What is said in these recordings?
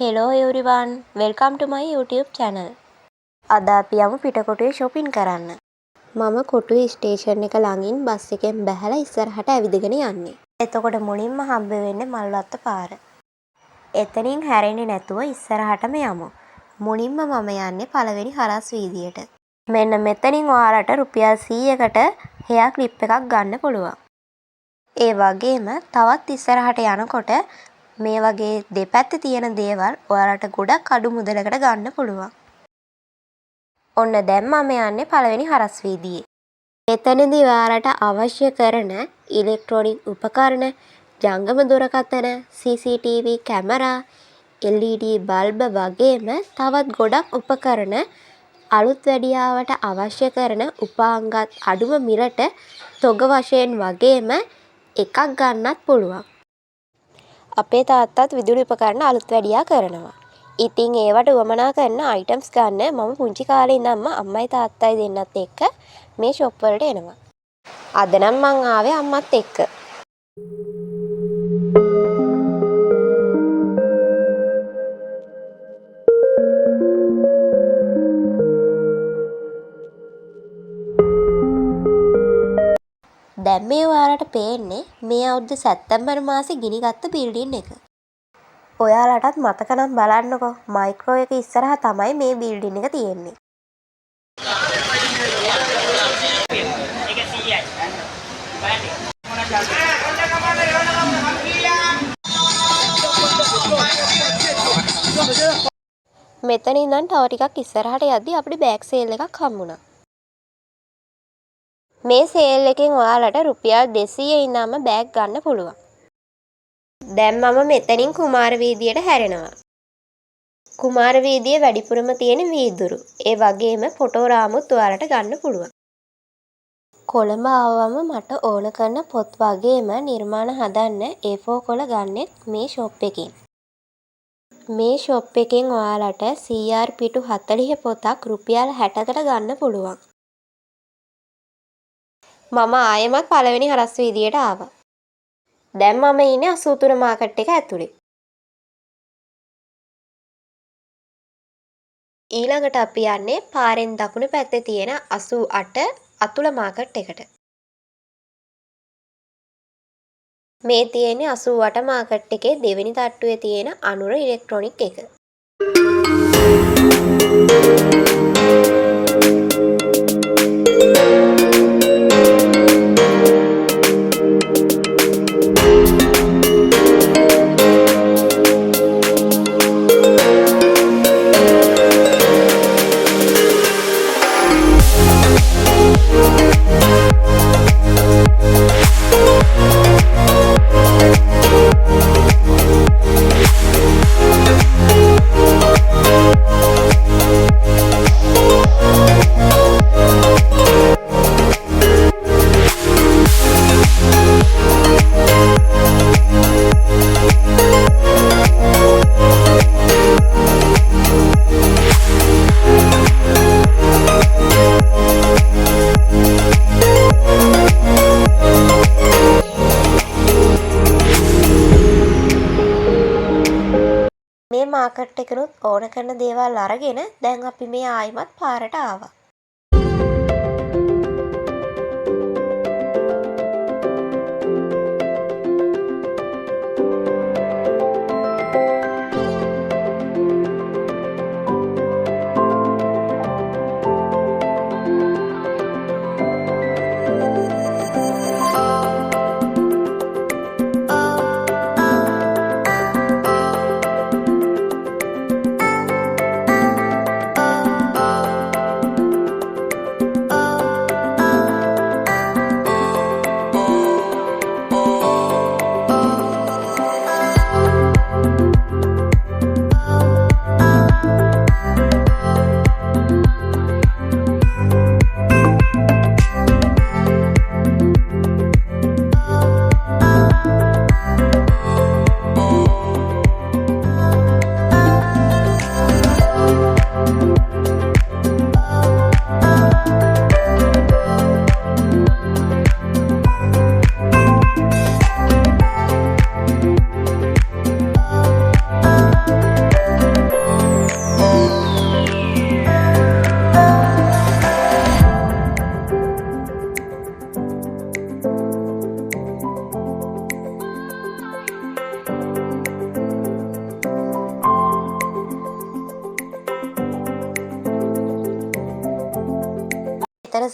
Hello everyone, welcome to my YouTube channel. අද අපි යමු පිටකොටුවේ shopping කරන්න. මම කොටුවේ ස්ටේෂන් එක ළඟින් බස් එකෙන් බැහැලා ඉස්සරහට ඇවිදගෙන යන්නේ. එතකොට මුලින්ම හම්බ වෙන්නේ මල්වත්ත පාර. එතනින් හැරෙන්නේ නැතුව ඉස්සරහටම යමු. මුලින්ම මම යන්නේ පළවෙනි හරස් වීදියට. මෙන්න මෙතනින් ඔයාලට රුපියල් 100කට hair clip එකක් ගන්න පුළුවන්. ඒ වගේම තවත් ඉස්සරහට යනකොට මේ වගේ දෙපැත්තේ තියෙන දේවල් ඔයාලට ගොඩක් අඩු මුදලකට ගන්න පුළුවන්. ඔන්න දැන් මම යන්නේ පළවෙනි හරස් වීදියේ. එතනදී ඔයාලට අවශ්‍ය කරන ඉලෙක්ට්‍රොනික උපකරණ, ජංගම දුරකථන, CCTV කැමරා, LED බල්බ වගේම තවත් ගොඩක් උපකරණ අලුත් වැඩියාවට අවශ්‍ය කරන උපාංගත් අඩුම මිලට තොග වශයෙන් වගේම එකක් ගන්නත් පුළුවන්. අපේ තාත්තත් විදුලි උපකරණ අලුත් වැඩියා කරනවා. ඉතින් ඒවට උවමනා කරන අයිටම්ස් ගන්න මම පුංචි කාලේ ඉඳන්ම අම්මයි තාත්තයි දෙන්නත් එක්ක මේ ෂොප් වලට එනවා. අද නම් මං ආවේ අම්මත් එක්ක. දැන් මේ ඔයාලට පේන්නේ මේ අවුරුදු සැප්තැම්බර් මාසේ ගිනිගත්ත බිල්ඩින් එක. ඔයාලටත් මතක නම් බලන්නකෝ මයික්‍රෝ එක ඉස්සරහා තමයි මේ බිල්ඩින් එක තියෙන්නේ. මෙතන ඉඳන් තව ටිකක් ඉස්සරහට යද්දි අපිට බෑග් සේල් එකක් හම්බුණා. මේ සේල් එකෙන් ඔයාලට රුපියල් 200 ඉඳන්ම බෑග් ගන්න පුළුවන්. දැන් මම මෙතනින් කුමාර වීදියට හැරෙනවා. කුමාර වීදියේ වැඩිපුරම තියෙන වීදුරු. ඒ වගේම ෆොටෝ රාමුත් ඔයාලට ගන්න පුළුවන්. කොළඹ ආවම මට ඕන කරන පොත් වගේම නිර්මාණ හදන්න A4 කොළ ගන්නෙත් මේ ෂොප් එකෙන්. මේ ෂොප් එකෙන් ඔයාලට CR පිටු 40 පොතක් රුපියල් 60කට ගන්න පුළුවන්. මම ආයෙමත් පළවෙනි හරස් වීදියට ආවා. දැන් මම ඉන්නේ 83 මාකට් එක ඇතුලේ. ඊළඟට අපි යන්නේ පාරෙන් දකුණු පැත්තේ තියෙන 88 අතුල මාකට් එකට. මේ තියෙන්නේ 88 මාකට් එකේ දෙවෙනි තට්ටුවේ තියෙන අනුර ඉලෙක්ට්‍රොනික් එක. මේ මාකට් එකනොත් ඕන කරන දේවල් අරගෙන දැන් අපි මේ ආයිමත් පාරට ආවා.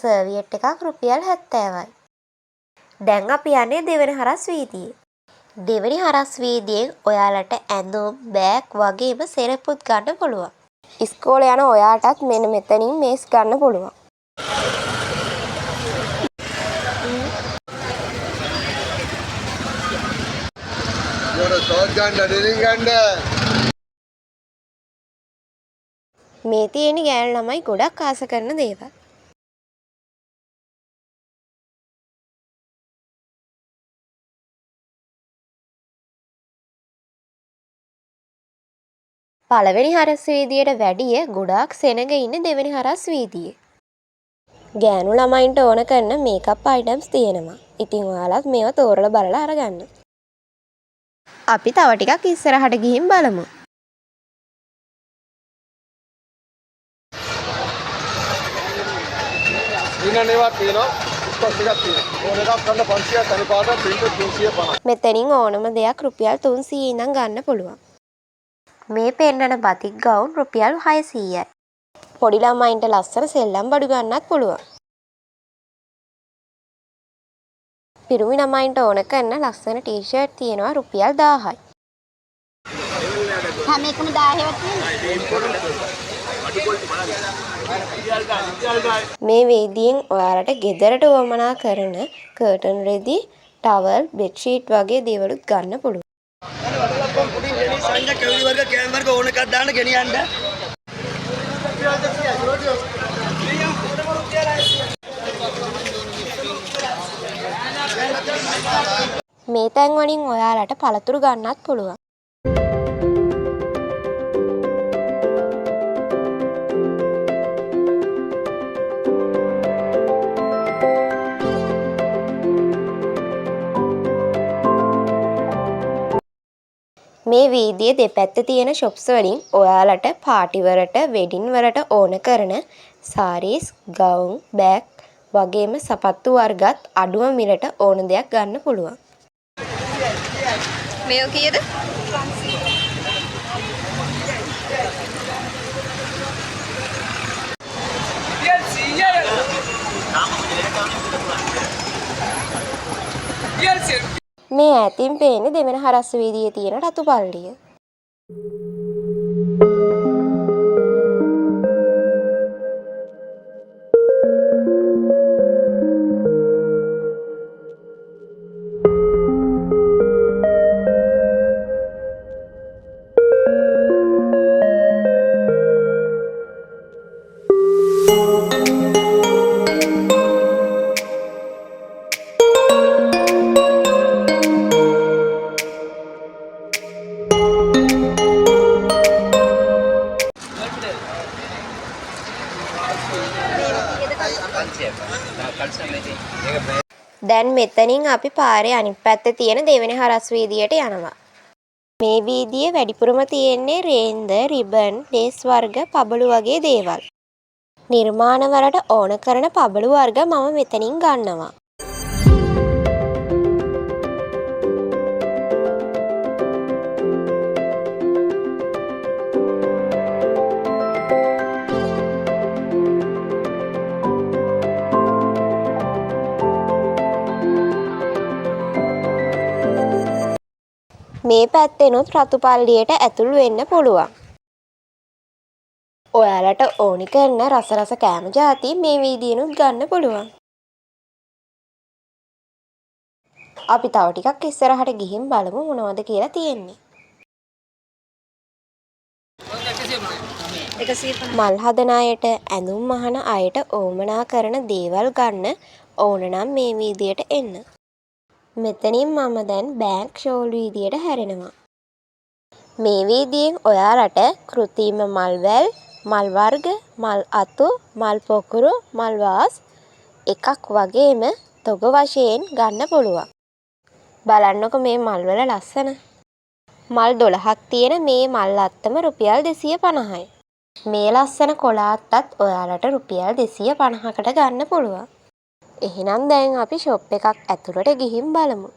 සර්වියට් එකක් රුපියල් 70යි. දැන් අපි යන්නේ දෙවෙනි හරස් වීදියේ. දෙවෙනි හරස් වීදියෙන් ඔයාලට ඇඳුම්, බෑග් වගේම සෙරප්පුත් ගන්න පුළුවන්. ඉස්කෝලේ යන ඔයාටත් මෙන්න මෙතනින් මේස් ගන්න පුළුවන්. මේ තියෙන ගෑනු ළමයි ගොඩක් ආස කරන දේවල්. පළවෙනි හරස් වීදියට වැඩිය ගොඩාක් සෙනග ඉන්න දෙවෙනි හරස් වීදියේ. ගෑනු ළමයින්ට ඕන කරන මේකප් අයිටම්ස් තියෙනවා. ඉතින් ඔයාලත් මේවා තෝරලා බලලා අරගන්න. අපි තව ටිකක් ඉස්සරහට ගිහින් බලමු. මෙතනින් ඕනම දෙයක් රුපියල් 300 ඉඳන් ගන්න පුළුවන්. මේ පෙන්නන බතික් ගවුම් රුපියල් 600යි. පොඩි ළමයින්ට ලස්සන සෙල්ලම් බඩු ගන්නත් පුළුවන්. පිරිමි ළමයින්ට ඕන කරන ලස්සන ටී-ෂර්ට් තියෙනවා රුපියල් 1000යි. හැම එකම 1000වත් මේ වේදියෙන් ඔයාලට ගෙදරට වමනා කරන කර්ටන් රෙදි, ටවල්, බෙඩ්ෂීට් වගේ දේවලුත් ගන්න පුළුවන්. මේ තැන් වලින් ඔයාලට පළතුරු ගන්නත් පුළුවන්. මේ වීදියේ දෙපැත්තේ තියෙන shops වලින් ඔයාලට පාටි වලට, වෙඩින් වලට ඕන කරන sarees, gown, bag වගේම සපත්තු වර්ගත් අඩුම මිලට ඕන දෙයක් ගන්න පුළුවන්. මේක කීයද? 500. මේ ඈතින් පේන්නේ දෙවෙනි හරස් වීදියේ තියෙන රතු පල්ලිය. දැන් මෙතනින් අපි පාරේ අනිත් පැත්තේ තියෙන දෙවෙනි හරස් වීදියට යනවා. මේ වීදියේ වැඩිපුරම තියෙන්නේ රේන්ද, රිබන්, ලේස් වර්ග, පබළු වගේ දේවල්. නිර්මාණ වලට ඕන කරන පබළු වර්ග මම මෙතනින් ගන්නවා. මේ පැත්තෙනුත් රතු පල්ලියට ඇතුළු වෙන්න පුළුවන්. ඔයාලට ඕනි කරන රස කෑම ಜಾති මේ වීදියෙනුත් ගන්න පුළුවන්. අපි තව ටිකක් ඉස්සරහට ගිහින් බලමු මොනවද කියලා තියෙන්නේ. මල් හදන අයට, ඇඳුම් අහන අයට ඕමනා කරන දේවල් ගන්න ඕන නම් මේ වීදියට එන්න. මෙතනින් මම දැන් බෑග් ෂෝල් වීදියට හැරෙනවා. මේ වීදියෙන් ඔයාලට කෘත්‍රිම මල් වැල්, මල් වර්ග, මල් අතු, මල් පොකුරු, මල් වාස් එකක් වගේම තොග වශයෙන් ගන්න පුළුවන්. බලන්නකො මේ මල් වල ලස්සන. මල් 12ක් තියෙන මේ මල් අත්තම රුපියල් 250යි. මේ ලස්සන කොළ අත්තත් ඔයාලට රුපියල් 250කට ගන්න පුළුවන්. එහෙනම් දැන් අපි ෂොප් එකක් ඇතුළට ගිහින් බලමු.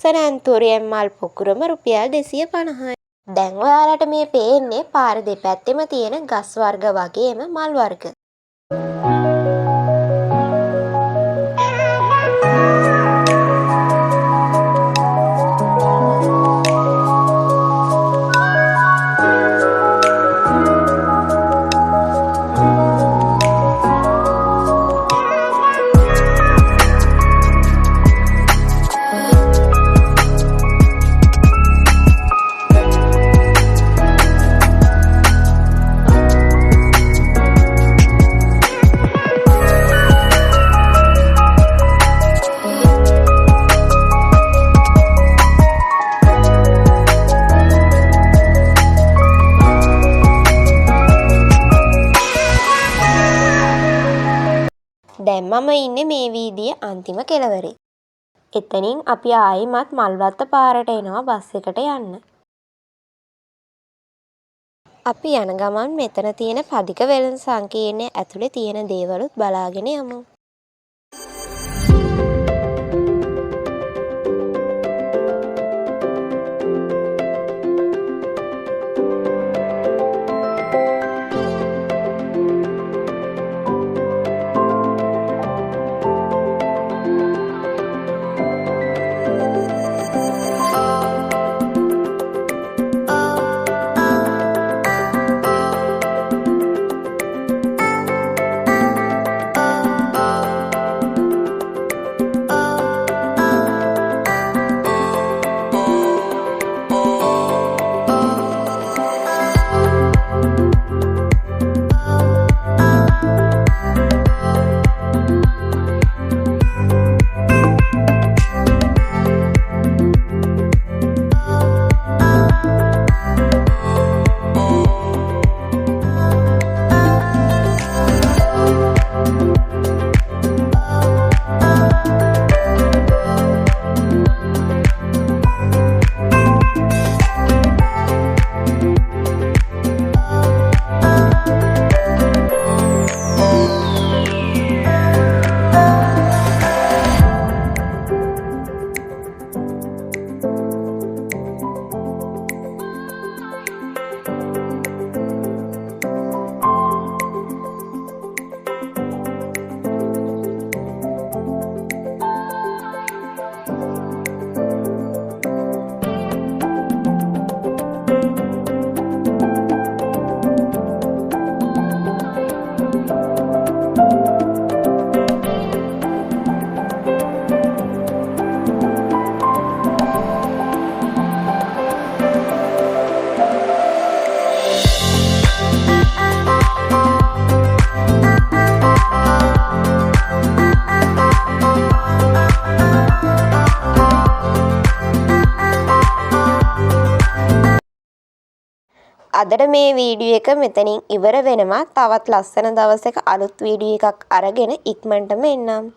ලස්සන ඇන්තූරියම් මල් පොකුරම රුපියල් 250යි. දැන් ඔයාලට මේ පේන්නේ පාර දෙපැත්තෙම තියෙන ගස් වර්ග වගේම මල් වර්ග. දැන් මම ඉන්නේ මේ වීදියේ අන්තිම කෙළවරේ. එතනින් අපි ආයෙමත් මල්වත්ත පාරට එනවා බස් එකට යන්න. අපි යන ගමන් මෙතන තියෙන පදික වෙළඳ සංකීර්ණය ඇතුලේ තියෙන දේවලුත් බලාගෙන යමු. අදට මේ වීඩියෝ එක මෙතනින් ඉවර වෙනවා. තවත් ලස්සන දවසක අලුත් වීඩියෝ එකක් අරගෙන ඉක්මනටම එන්නම්.